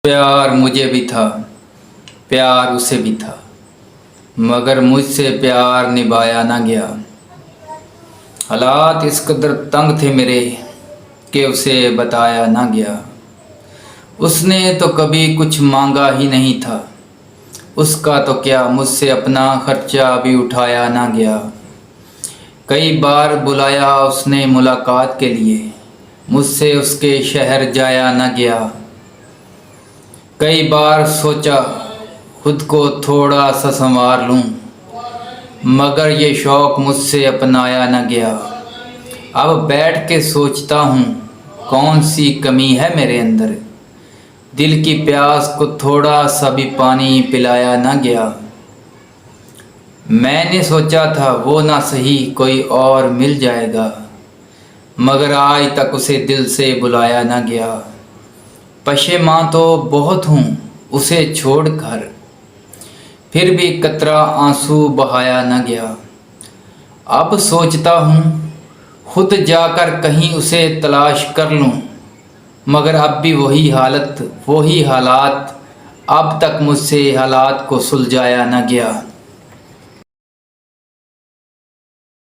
प्यार मुझे भी था, प्यार उसे भी था, मगर मुझसे प्यार निभाया ना गया। हालात इस कदर तंग थे मेरे कि उसे बताया ना गया। उसने तो कभी कुछ मांगा ही नहीं था, उसका तो क्या मुझसे अपना खर्चा भी उठाया ना गया। कई बार बुलाया उसने मुलाकात के लिए, मुझसे उसके शहर जाया ना गया। कई बार सोचा खुद को थोड़ा सा संवार लूं, मगर ये शौक़ मुझसे अपनाया न गया। अब बैठ के सोचता हूँ कौन सी कमी है मेरे अंदर, दिल की प्यास को थोड़ा सा भी पानी पिलाया न गया। मैंने सोचा था वो ना सही कोई और मिल जाएगा, मगर आज तक उसे दिल से बुलाया न गया। पशेमां तो बहुत हूँ उसे छोड़कर, फिर भी कतरा आंसू बहाया न गया। अब सोचता हूँ खुद जाकर कहीं उसे तलाश कर लूँ, मगर अब भी वही हालत वही हालात, अब तक मुझसे हालात को सुलझाया न गया।